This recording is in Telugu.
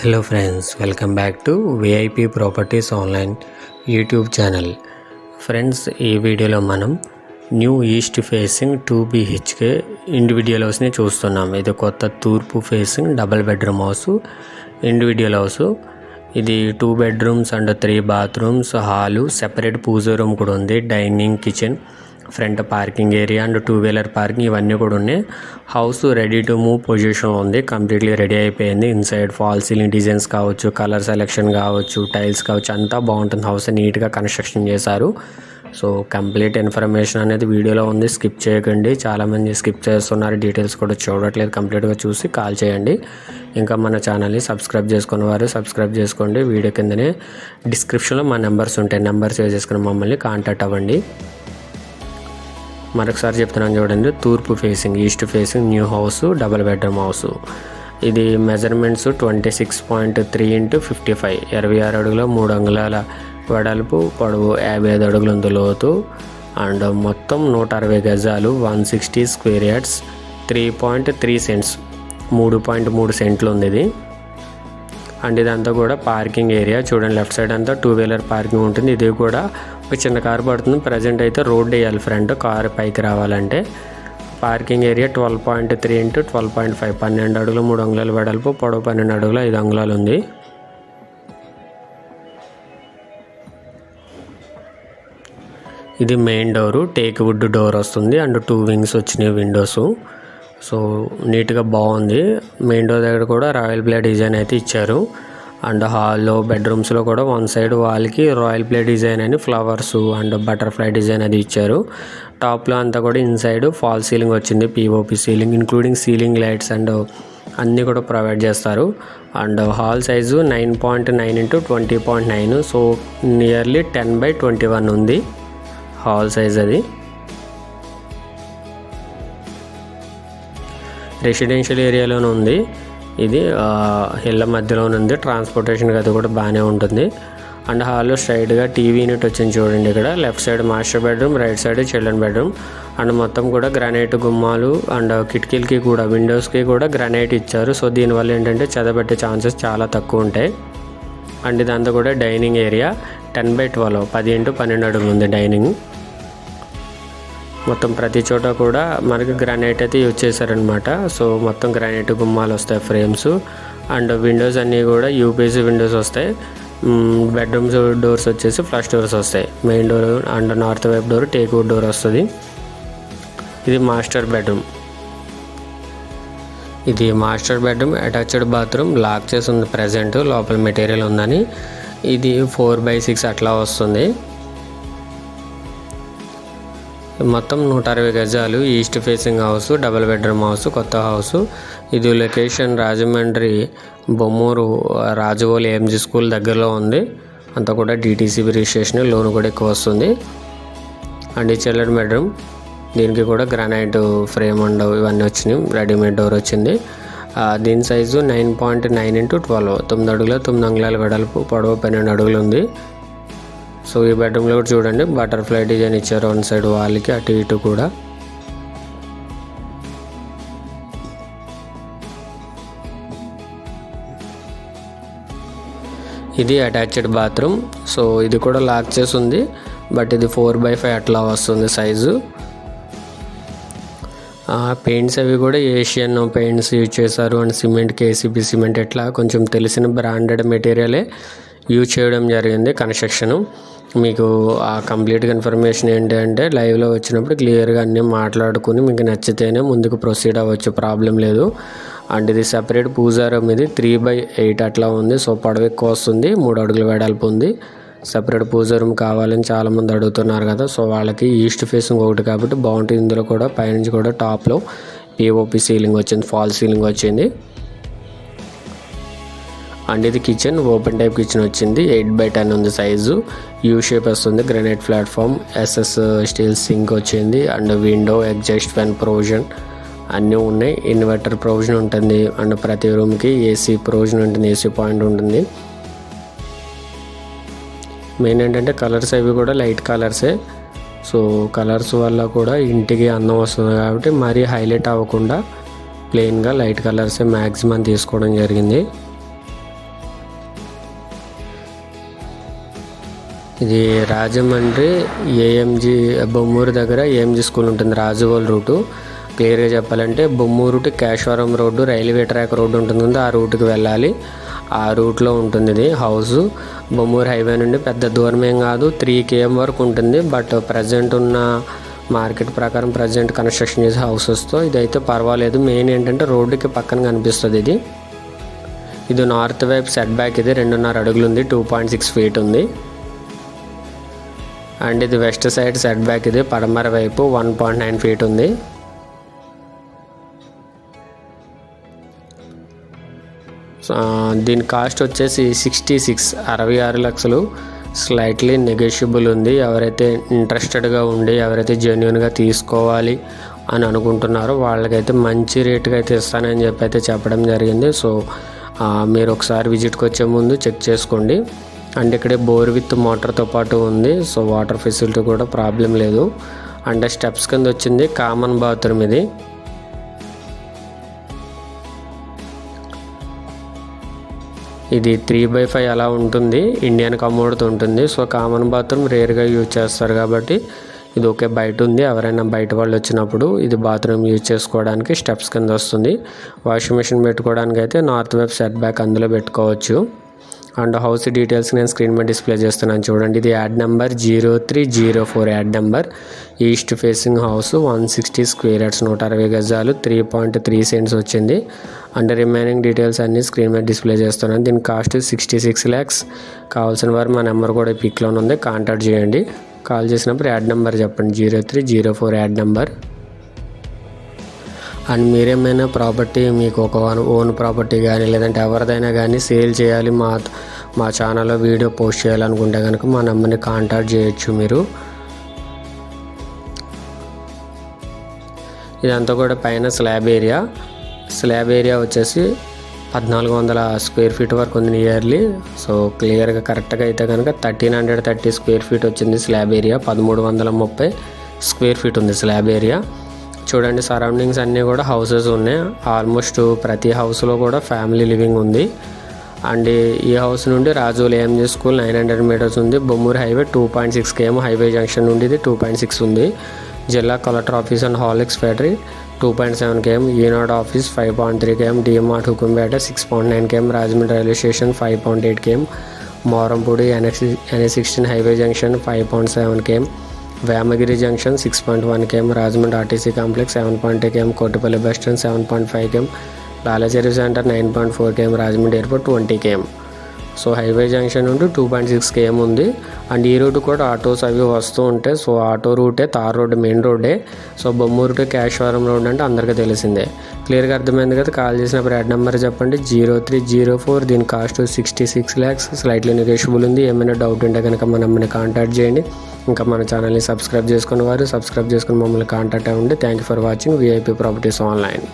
Hello friends, welcome back to VIP properties online YouTube channel. Friends, ఈ వీడియోలో మనం new east facing 2 BHK individual హౌస్ని చూస్తున్నాం. ఇది కొత్త తూర్పు facing double bedroom house, individual house. ఇది 2 bedrooms and 3 bathrooms, hall, separate puja room కూడా ఉంది, dining, kitchen, front parking area and 2-wheeler parking ఇవన్నీ కూడా ఉన్నాయి. హౌస్ రెడీ టు మూవ్ పొజిషన్లో ఉంది, కంప్లీట్లీ రెడీ అయిపోయింది. ఇన్సైడ్ ఫాల్ సీలింగ్ డిజైన్స్ కావచ్చు, కలర్ సెలెక్షన్ కావచ్చు, టైల్స్ కావచ్చు, అంతా బాగుంటుంది. హౌస్ నీట్గా కన్స్ట్రక్షన్ చేశారు. సో కంప్లీట్ ఇన్ఫర్మేషన్ అనేది వీడియోలో ఉంది, స్కిప్ చేయకండి. చాలామంది స్కిప్ చేస్తున్నారు, డీటెయిల్స్ కూడా చూడట్లేదు. కంప్లీట్గా చూసి కాల్ చేయండి. ఇంకా మన ఛానల్ని సబ్స్క్రైబ్ చేసుకున్న వారు సబ్స్క్రైబ్ చేసుకోండి. వీడియో కిందనే డిస్క్రిప్షన్లో మా నెంబర్స్ ఉంటాయి, నెంబర్ సేవ్ చేసుకుని మమ్మల్ని కాంటాక్ట్ అవ్వండి. మరొకసారి చెప్తున్నాను చూడండి, తూర్పు facing east facing new house double bedroom house. ఇది మెజర్మెంట్స్ 26.3 x 55, 26 అడుగుల 3 అంగుళాల వెడల్పు, పొడవు 55 అడుగులు ఉంది లోతు. అండ్ మొత్తం 160 గజాలు, 160 స్క్వేర్ యార్డ్స్, 3.3 సెంట్స్, 3.3 సెంట్లు ఉంది ఇది. అండ్ ఇదంతా కూడా పార్కింగ్ ఏరియా చూడండి. లెఫ్ట్ సైడ్ అంతా 2-wheeler పార్కింగ్ ఉంటుంది. ఇది కూడా ఒక చిన్న కారు పడుతుంది. ప్రజెంట్ అయితే రోడ్ వేయాలి ఫ్రంట్, కారు పైకి రావాలంటే. పార్కింగ్ ఏరియా 12.3 x 12.5, 12 అడుగులు 3 అంగుళాల వెడల్పు, పొడవు 12 అడుగులు 5 అంగుళాలు ఉంది. ఇది main door, take wood door వస్తుంది అండ్ 2 wings వచ్చినాయి విండోస్. సో నీట్గా బాగుంది. మెయిన్ డోర్ దగ్గర కూడా రాయల్ ప్లే డిజైన్ అయితే ఇచ్చారు. అండ్ హాల్లో, బెడ్రూమ్స్లో కూడా వన్ సైడ్ వాల్కి రాయల్ ప్లే డిజైన్ అని ఫ్లవర్స్ అండ్ బటర్ఫ్లై డిజైన్ అది ఇచ్చారు. టాప్లో అంతా కూడా ఇన్సైడ్ ఫాల్ సీలింగ్ వచ్చింది, POP ceiling, including ceiling lights and అన్నీ కూడా ప్రొవైడ్ చేస్తారు. And hall size 9.9 x 20.9, so nearly 10/21 ఉంది హాల్ సైజ్. అది రెసిడెన్షియల్ ఏరియాలోనే ఉంది. ఇది ఇళ్ళ మధ్యలోనే ఉంది, ట్రాన్స్పోర్టేషన్కి అది కూడా బాగానే ఉంటుంది. అండ్ హాల్లో స్ట్రైట్గా టీవీ యూనిట్ వచ్చింది చూడండి. ఇక్కడ left side master bedroom, right side children bedroom. And మొత్తం కూడా గ్రానైట్ గుమ్మాలు అండ్ కిటికీలకి కూడా, విండోస్కి కూడా గ్రానైట్ ఇచ్చారు. సో దీనివల్ల ఏంటంటే చెదబెట్టే ఛాన్సెస్ చాలా తక్కువ ఉంటాయి. అండ్ ఇదంతా కూడా డైనింగ్ ఏరియా 10/12, 10 x 12 అడుగులు ఉంది డైనింగ్. మొత్తం ప్రతి చోట కూడా మనకి గ్రానైట్ అయితే యూజ్ చేశారనమాట. సో మొత్తం గ్రానైట్ గుమ్మాలు వస్తాయి, ఫ్రేమ్స్. అండ్ విండోస్ అన్నీ కూడా యూపీసీ విండోస్ వస్తాయి. బెడ్రూమ్స్ డోర్స్ వచ్చేసి ఫ్లష్ డోర్స్ వస్తాయి. మెయిన్ డోర్ అండ్ నార్త్ వైపు డోర్ టేక్ వుడ్ డోర్ వస్తుంది. ఇది మాస్టర్ బెడ్రూమ్. ఇది master bedroom, attached bathroom, lock చేసి ఉంది ప్రజెంట్, లోపల మెటీరియల్ ఉందని. ఇది 4/6 అట్లా వస్తుంది. మొత్తం 160 గజాలు, east facing house, double bedroom house, కొత్త హౌస్. ఇది location Rajahmundry Bommuru Rajavolu AMG school దగ్గరలో ఉంది. అంతా కూడా డిటీసీబీ రిజిస్ట్రేషన్, లోన్ కూడా ఎక్కువ వస్తుంది. అండ్ ఈ చిల్డ్రన్ బెడ్రూమ్, దీనికి కూడా గ్రానైట్ ఫ్రేమ్ అండ్ ఇవన్నీ వచ్చినాయి, రెడీమేడ్ డోర్ వచ్చింది. దీని సైజు 9.9 x 12, 9 అడుగుల 9 అంగుళాల వెడల్పు, పొడవు 12 అడుగులు ఉంది. సో ఈ బెడ్రూమ్లో కూడా చూడండి, బటర్ఫ్లై డిజైన్ ఇచ్చారు వన్ సైడ్ వాల్కి, అటు ఇటు కూడా. ఇది అటాచ్డ్ బాత్రూమ్. సో ఇది కూడా లాక్ చేసి ఉంది, బట్ ఇది 4/5 అట్లా వస్తుంది సైజు. పెయింట్స్ అవి కూడా ఏషియన్ పెయింట్స్ యూజ్ చేశారు. అండ్ సిమెంట్, కేసీబీ సిమెంట్, ఇట్లా కొంచెం తెలిసిన బ్రాండెడ్ మెటీరియలే యూజ్ చేయడం జరిగింది కన్స్ట్రక్షను. మీకు ఆ కంప్లీట్గా ఇన్ఫర్మేషన్ ఏంటంటే లైవ్లో వచ్చినప్పుడు క్లియర్గా అన్నీ మాట్లాడుకుని మీకు నచ్చితేనే ముందుకు ప్రొసీడ్ అవ్వచ్చు, ప్రాబ్లం లేదు. అండ్ ఇది సెపరేట్ పూజా రూమ్, ఇది 3/8 అట్లా ఉంది. సో పొడవు ఎక్కువ వస్తుంది, 3 అడుగుల వెడల్పు ఉంది. సెపరేట్ పూజా రూమ్ కావాలని చాలామంది అడుగుతున్నారు కదా, సో వాళ్ళకి ఈస్ట్ ఫేసింగ్ ఒకటి కాబట్టి బాగుంటుంది. ఇందులో కూడా పైనుంచి కూడా టాప్లో పిఓపి సీలింగ్ వచ్చింది, ఫాల్ సీలింగ్ వచ్చింది. అండ్ ఇది కిచెన్, ఓపెన్ టైప్ కిచెన్ వచ్చింది, 8/10 ఉంది సైజు, యూ షేప్ వస్తుంది, granite platform, SS steel sink వచ్చింది. And window, exhaust fan provision అన్నీ ఉన్నాయి. ఇన్వర్టర్ ప్రొవిజన్ ఉంటుంది. అండ్ ప్రతి రూమ్కి ఏసీ ప్రొవిజన్ ఉంటుంది, ఏసీ పాయింట్ ఉంటుంది. మెయిన్ ఏంటంటే కలర్స్ అవి కూడా లైట్ కలర్సే. సో కలర్స్ వల్ల కూడా ఇంటికి అందం వస్తుంది కాబట్టి మరీ హైలైట్ అవ్వకుండా ప్లెయిన్గా లైట్ కలర్సే మ్యాక్సిమం తీసుకోవడం జరిగింది. ఇది రాజమండ్రి ఏఎంజీ బొమ్మూరు దగ్గర ఏఎంజీ స్కూల్ ఉంటుంది, రాజువోల్ రూటు. క్లియర్గా చెప్పాలంటే Bommuru to Kesavaram road, railway track road ఉంటుంది, ఆ రూట్కి వెళ్ళాలి. ఆ రూట్లో ఉంటుంది ఇది హౌస్. బొమ్మూరు హైవే నుండి పెద్ద దూరం ఏం కాదు, 3 km వరకు ఉంటుంది. బట్ ప్రజెంట్ ఉన్న మార్కెట్ ప్రకారం ప్రజెంట్ కన్స్ట్రక్షన్ చేసే హౌసెస్తో ఇదైతే పర్వాలేదు. మెయిన్ ఏంటంటే రోడ్డుకి పక్కన కనిపిస్తుంది ఇది. ఇది నార్త్ వైపు సెట్ బ్యాక్, ఇది 2.5 అడుగులు ఉంది, 2.6 feet ఉంది. అండ్ ఇది వెస్ట్ సైడ్ సెట్ బ్యాక్, ఇది పడమర వైపు 1.9 feet ఉంది. దీని కాస్ట్ వచ్చేసి 66 లక్షలు. స్లైట్లీ నెగోషియబుల్ ఉంది. ఎవరైతే ఇంట్రెస్టెడ్గా ఉండి ఎవరైతే జెన్యున్గా తీసుకోవాలి అని అనుకుంటున్నారో వాళ్ళకైతే మంచి రేటుకి అయితే ఇస్తానని చెప్పి అయితే చెప్పడం జరిగింది. సో మీరు ఒకసారి విజిట్కి వచ్చే ముందు చెక్ చేసుకోండి. అండ్ ఇక్కడే బోర్ విత్ మోటార్తో పాటు ఉంది. సో వాటర్ ఫెసిలిటీ కూడా ప్రాబ్లం లేదు. అండ్ స్టెప్స్ కింద వచ్చింది కామన్ బాత్రూమ్. ఇది 3/5 అలా ఉంటుంది, ఇండియన్ కమోడ్తో ఉంటుంది. సో కామన్ బాత్రూమ్ రేర్గా యూజ్ చేస్తారు కాబట్టి ఇది ఓకే. బయట ఉంది, ఎవరైనా బయట వాళ్ళు వచ్చినప్పుడు ఇది బాత్రూమ్ యూజ్ చేసుకోవడానికి స్టెప్స్ కింద వస్తుంది. వాషింగ్ మెషిన్ పెట్టుకోవడానికి అయితే నార్త్ వైపు సెట్ బ్యాక్ అందులో పెట్టుకోవచ్చు. అండ్ హౌస్ డీటెయిల్స్ నేను స్క్రీన్ మీద డిస్ప్లే చేస్తున్నాను చూడండి. ఇది add number 0304, add number. East facing house, 160 square yards, 160 గజాలు, 3.3 cents వచ్చింది. అండ్ రిమైనింగ్ డీటెయిల్స్ అన్నీ స్క్రీన్ మీద డిస్ప్లే చేస్తున్నాను. దీని కాస్ట్ 66 lakhs. కావాల్సిన వారు మా నెంబర్ కూడా పిక్లోనే ఉంది, కాంటాక్ట్ చేయండి. కాల్ చేసినప్పుడు యాడ్ నెంబర్ చెప్పండి, 0304 యాడ్ నెంబర్. అండ్ మీరేమైనా ప్రాపర్టీ మీకు ఒక ఓన్ ప్రాపర్టీ కానీ లేదంటే ఎవరిదైనా కానీ సేల్ చేయాలి, మా ఛానల్లో వీడియో పోస్ట్ చేయాలనుకుంటే కనుక మా నెంబర్ని కాంటాక్ట్ చేయొచ్చు మీరు. ఇదంతా కూడా పైన స్లాబ్ ఏరియా వచ్చేసి 1400 square feet వరకు ఉంది ఇయర్లీ. సో క్లియర్గా కరెక్ట్గా అయితే కనుక 1330 square feet వచ్చింది స్లాబ్ ఏరియా. 1330 square feet ఉంది స్లాబ్ ఏరియా. చూడండి సరౌండింగ్స్ అన్నీ కూడా హౌసెస్ ఉన్నాయి. ఆల్మోస్ట్ ప్రతి హౌస్లో కూడా ఫ్యామిలీ లివింగ్ ఉంది. అండ్ ఈ హౌస్ నుండి రాజోల్ ఏఎంజీ స్కూల్ 900 meters ఉంది. Bommuru highway 2.6 km, highway junction నుండి ఇది 2.6 ఉంది. జిల్లా collector office and Horlicks factory 2.7 km, Eenadu office 5.3 km, DMart Hukumpeta 6.9 km, Rajahmundry railway station 5.8 km, Morampudi NH16 highway junction 5.7 km, Vemagiri junction 6.1 km, Rajahmundry RTC complex 7.2 km, Kotipalli bus stand 7.5 km, Lalacheruvu centre 9.4 km, Rajahmundry airport 20 km. So highway junction నుండి 2.6 km ఉంది. అండ్ ఈ రూట్ కూడా ఆటోస్ అవి వస్తూ ఉంటాయి. సో ఆటో రూటే, తార్ రోడ్డు మెయిన్ రోడ్డే. So Bommuru to Kesavaram road అంటే అందరికీ తెలిసిందే. క్లియర్గా అర్థమైంది కదా. కాల్ చేసినప్పుడు యాడ్ నెంబర్ చెప్పండి, 0304. దీని కాస్ట్ 66 lakhs. స్లైట్లీ నెగోషియబుల్ ఉంది. ఏమైనా డౌట్ ఉంటే కనుక మన నెంబర్ని కాంటాక్ట్ చేయండి. ఇంకా మన ఛానల్ని సబ్స్క్రైబ్ చేసుకున్న వారు సబ్స్క్రైబ్ చేసుకుని మమ్మల్ని కాంటాక్ట్ అవ్వండి. Thank you for watching VIP properties online.